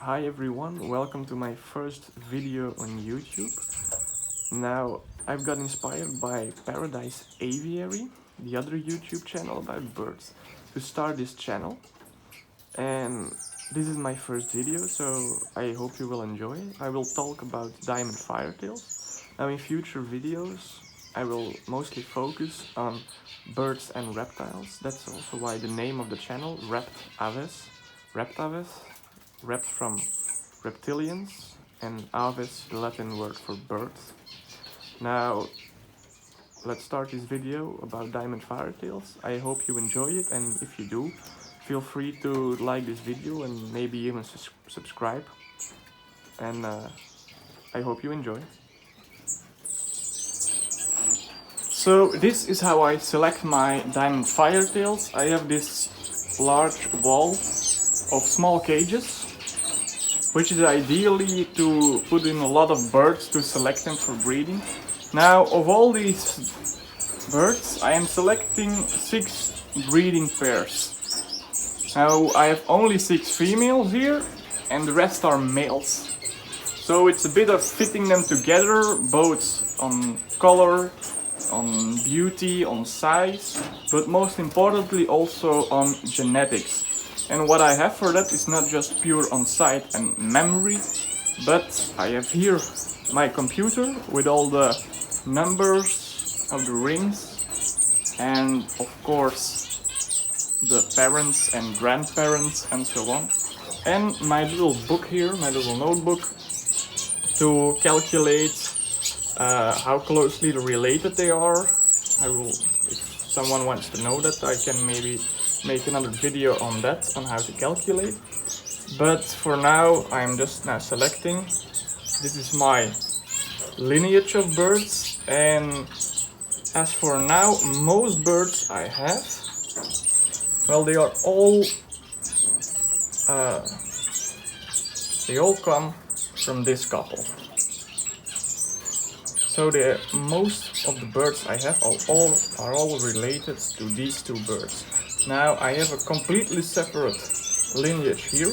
Hi everyone, welcome to my first video on YouTube. Now, I've got inspired by Paradise Aviary, the other YouTube channel about birds, to start this channel. And this is my first video, so I hope you will enjoy. I will talk about diamond firetails. Now in future videos, I will mostly focus on birds and reptiles. That's also why the name of the channel, Reptaves, rept from reptilians, and aves, the Latin word for birds. Now, let's start this video about diamond firetails. I hope you enjoy it, and if you do, feel free to like this video and maybe even subscribe. And I hope you enjoy. So this is how I select my diamond firetails. I have this large wall of small cages, which is ideally to put in a lot of birds to select them for breeding. Now, of all these birds, I am selecting 6 breeding pairs. Now, I have only 6 females here, and the rest are males. So it's a bit of fitting them together, both on color, on beauty, on size, but most importantly also on genetics. And what I have for that is not just pure on sight and memory, but I have here my computer with all the numbers of the rings and of course the parents and grandparents and so on. And my little book here, my little notebook, to calculate how closely related they are. I will, if someone wants to know that, I can maybe make another video on that, on how to calculate. But for now, I'm just now selecting. This is my lineage of birds, and as for now, most birds I have, well, they all come from this couple. So most of the birds I have are all related to these 2 birds. Now I have a completely separate lineage here,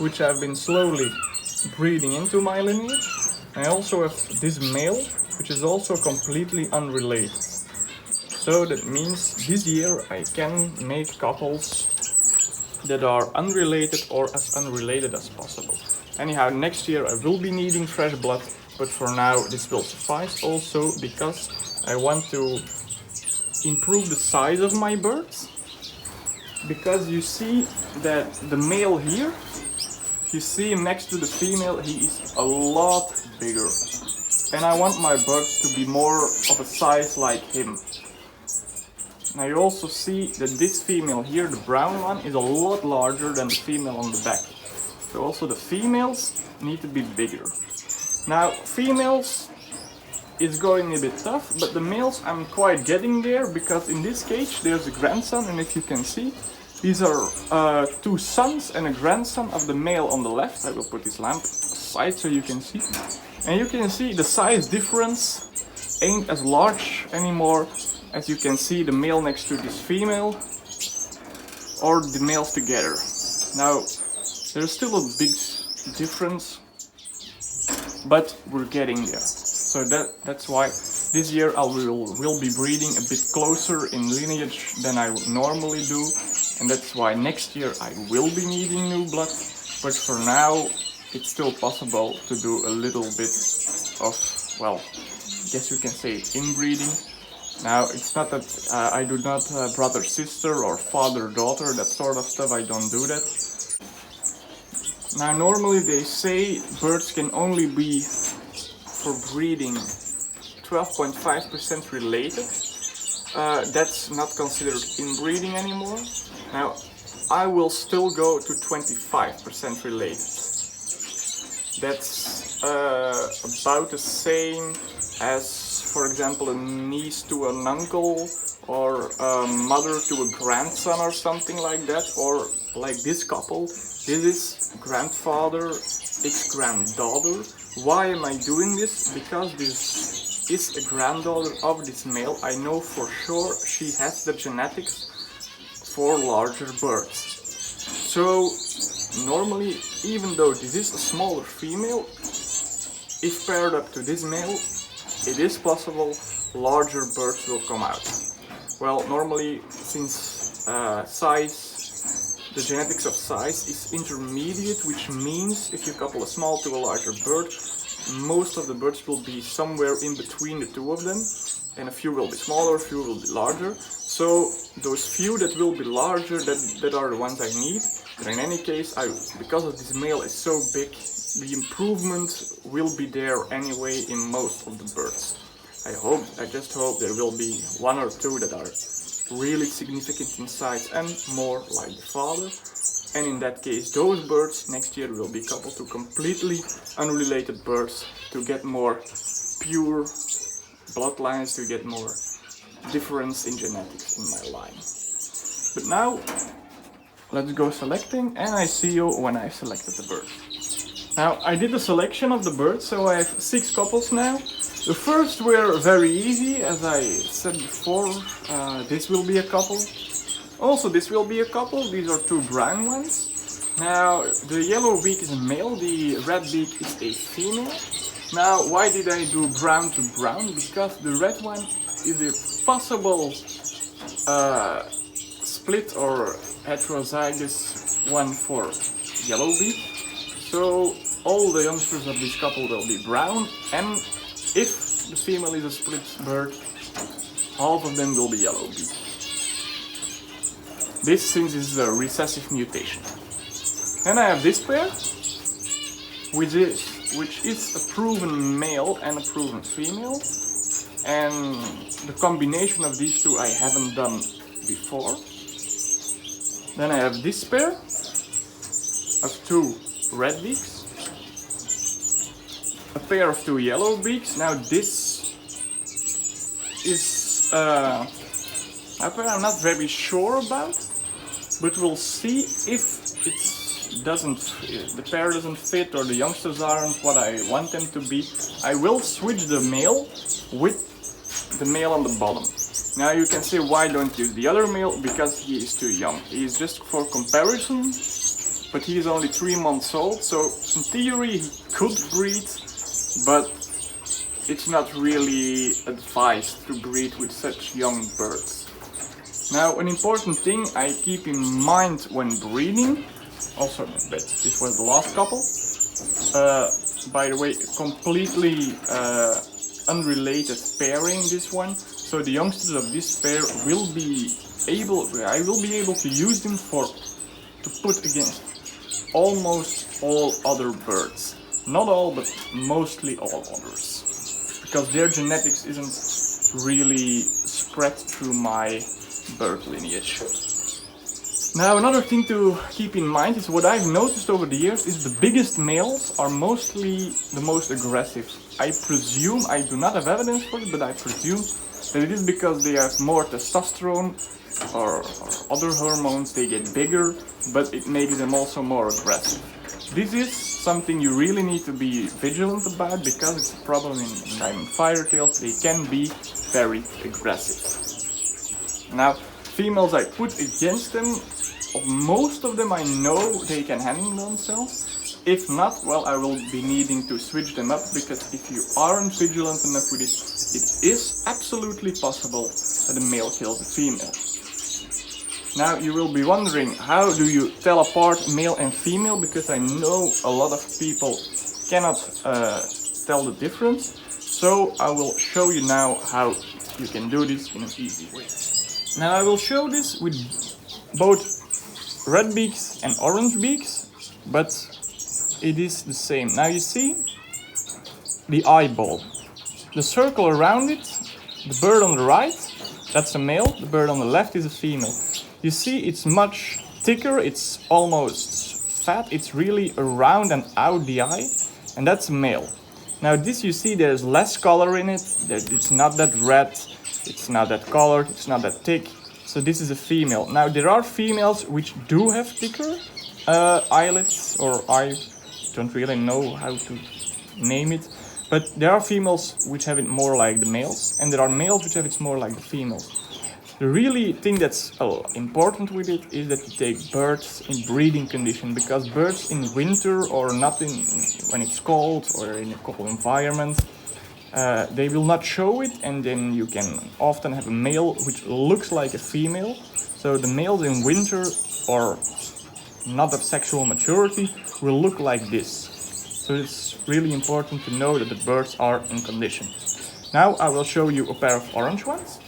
which I've been slowly breeding into my lineage. I also have this male, which is also completely unrelated. So that means this year I can make couples that are unrelated or as unrelated as possible. Anyhow, next year I will be needing fresh blood, but for now this will suffice also because I want to improve the size of my birds. Because you see that the male here, you see him next to the female, he is a lot bigger. And I want my birds to be more of a size like him. Now you also see that this female here, the brown one, is a lot larger than the female on the back. So also the females need to be bigger. Now females is going a bit tough, but the males I'm quite getting there, because in this cage there's a grandson, and if you can see, these are 2 sons and a grandson of the male on the left. I will put this lamp aside so you can see. And you can see the size difference ain't as large anymore as you can see the male next to this female or the males together. Now, there's still a big difference, but we're getting there. So that's why this year I will be breeding a bit closer in lineage than I would normally do. And that's why next year I will be needing new blood, but for now it's still possible to do a little bit of, well, I guess you can say inbreeding. Now it's not that I do not brother-sister or father-daughter, that sort of stuff, I don't do that. Now normally they say birds can only be for breeding 12.5% related. That's not considered inbreeding anymore. Now, I will still go to 25% related. That's about the same as, for example, a niece to an uncle, or a mother to a grandson or something like that, or like this couple. This is grandfather, it's granddaughter. Why am I doing this? Because this is a granddaughter of this male. I know for sure she has the genetics for larger birds. So normally, even though this is a smaller female, if paired up to this male, it is possible larger birds will come out. Well, normally, since the genetics of size is intermediate, which means if you couple a small to a larger bird, most of the birds will be somewhere in between the two of them, and a few will be smaller, a few will be larger. So those few that will be larger, that are the ones I need. But in any case, because of this male is so big, the improvement will be there anyway in most of the birds. I just hope there will be one or two that are really significant in size and more like the father. And in that case, those birds next year will be coupled to completely unrelated birds to get more pure bloodlines, to get more difference in genetics in my line. But now, let's go selecting, and I see you when I selected the bird. Now, I did a selection of the birds, so I have 6 couples now. The first were very easy, as I said before. This will be a couple. Also, this will be a couple. These are 2 brown ones. Now, the yellow beak is a male, the red beak is a female. Now, why did I do brown to brown? Because the red one is a possible split or heterozygous one for yellow beak. So, all the youngsters of this couple will be brown, and if the female is a split bird, half of them will be yellow beak. This, since this is a recessive mutation. Then I have this pair, which is a proven male and a proven female, and the combination of these two I haven't done before. Then I have this pair of 2 red beaks, a pair of 2 yellow beaks. Now this is a pair I'm not very sure about, but we'll see if the pair doesn't fit or the youngsters aren't what I want them to be. I will switch the male with the male on the bottom. Now you can say, why don't use the other male? Because he is too young. He is just for comparison, but he is only 3 months old, so in theory he could breed, but it's not really advised to breed with such young birds. Now, an important thing I keep in mind when breeding, also, but this was the last couple, by the way, completely unrelated pairing, this one, so the youngsters of this pair I will be able to use them to put against almost all other birds. Not all, but mostly all others. Because their genetics isn't really spread through my bird lineage. Now, another thing to keep in mind is what I've noticed over the years is the biggest males are mostly the most aggressive. I presume, I do not have evidence for it, but I presume that it is because they have more testosterone or other hormones, they get bigger, but it makes them also more aggressive. This is something you really need to be vigilant about, because it's a problem in diamond firetails. They can be very aggressive. Now, females I put against them, most of them I know they can handle themselves. If not, well, I will be needing to switch them up, because if you aren't vigilant enough with it, it is absolutely possible that a male kills a female. Now you will be wondering, how do you tell apart male and female? Because I know a lot of people cannot tell the difference. So I will show you now how you can do this in an easy way. Now I will show this with both red beaks and orange beaks, but it is the same. Now you see the eyeball, the circle around it, the bird on the right, that's a male, the bird on the left is a female. You see it's much thicker, it's almost fat, it's really around and out the eye, and that's a male. Now this you see there's less color in it, it's not that red, it's not that colored, it's not that thick, so this is a female. Now there are females which do have thicker eyelids, or I don't really know how to name it, but there are females which have it more like the males, and there are males which have it more like the females. The really thing that's important with it is that you take birds in breeding condition, because birds in winter or not when it's cold or in a cold environment, they will not show it, and then you can often have a male which looks like a female. So the males in winter or not of sexual maturity will look like this. So it's really important to know that the birds are in condition. Now I will show you a pair of orange ones.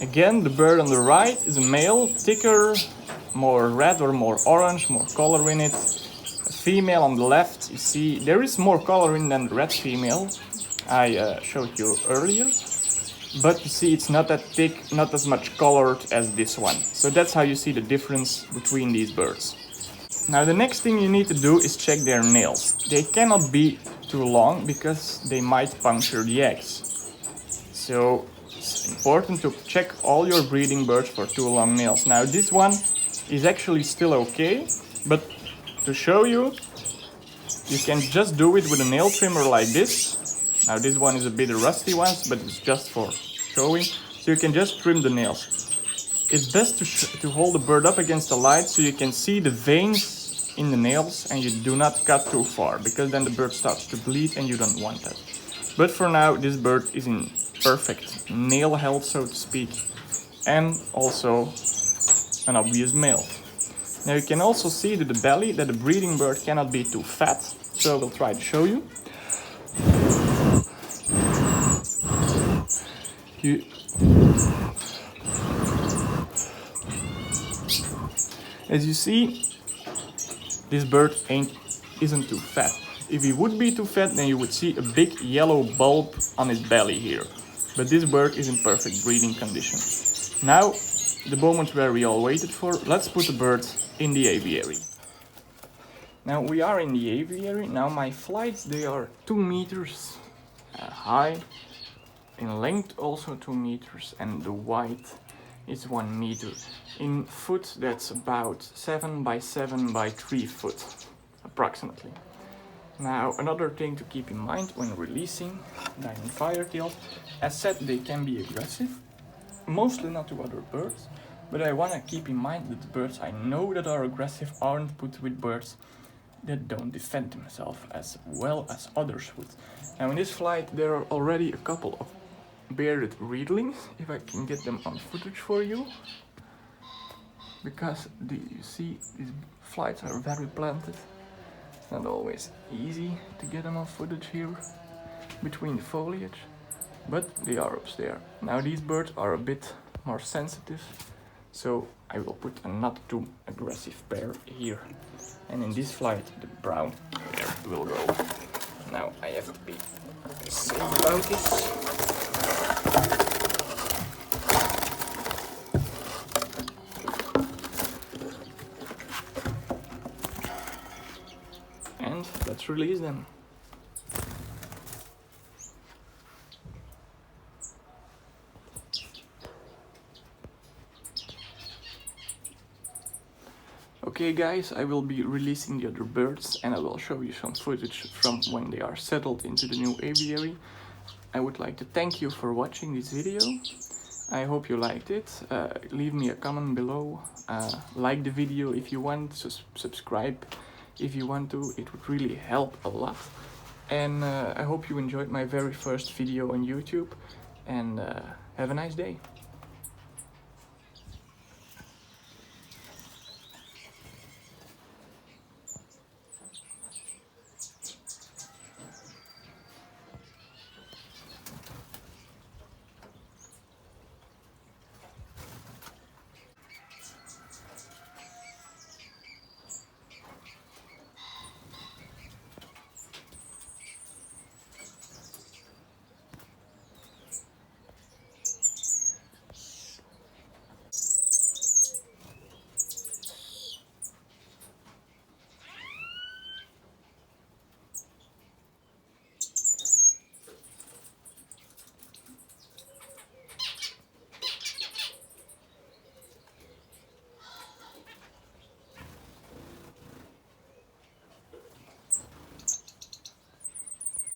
Again, the bird on the right is a male, thicker, more red or more orange, more color in it. A female on the left, you see, there is more color in than the red female I showed you earlier. But you see, it's not that thick, not as much colored as this one. So that's how you see the difference between these birds. Now the next thing you need to do is check their nails. They cannot be too long because they might puncture the eggs. So it's important to check all your breeding birds for too long nails. Now this one is actually still okay, but to show you, you can just do it with a nail trimmer like this. Now this one is a bit rusty one, but it's just for showing. So you can just trim the nails. It's best to hold the bird up against the light so you can see the veins in the nails, and you do not cut too far, because then the bird starts to bleed and you don't want that. But for now, this bird is in perfect nail health, so to speak, and also an obvious male. Now you can also see to the belly that the breeding bird cannot be too fat, so I will try to show you. As you see, this bird isn't too fat. If he would be too fat, then you would see a big yellow bulb on his belly here. But this bird is in perfect breeding condition. Now, the moment where we all waited for, let's put the bird in the aviary. Now we are in the aviary. Now my flights, they are 2 meters high, in length also 2 meters, and the height is 1 meter. In foot, that's about 7 by 7 by 3 foot, approximately. Now, another thing to keep in mind when releasing diamond firetails, as said, they can be aggressive, mostly not to other birds, but I want to keep in mind that the birds I know that are aggressive aren't put with birds that don't defend themselves as well as others would. Now in this flight there are already a couple of bearded reedlings, if I can get them on footage for you, because you see these flights are very planted. It's not always easy to get them on footage here between the foliage, but they are up there. Now these birds are a bit more sensitive, so I will put a not too aggressive pair here, and in this flight the brown pair will go. Now I have to be safe about this. And let's release them. Okay guys, I will be releasing the other birds and I will show you some footage from when they are settled into the new aviary. I would like to thank you for watching this video. I hope you liked it. Leave me a comment below. Like the video if you want, subscribe if you want to. It would really help a lot. And I hope you enjoyed my very first video on YouTube, and have a nice day.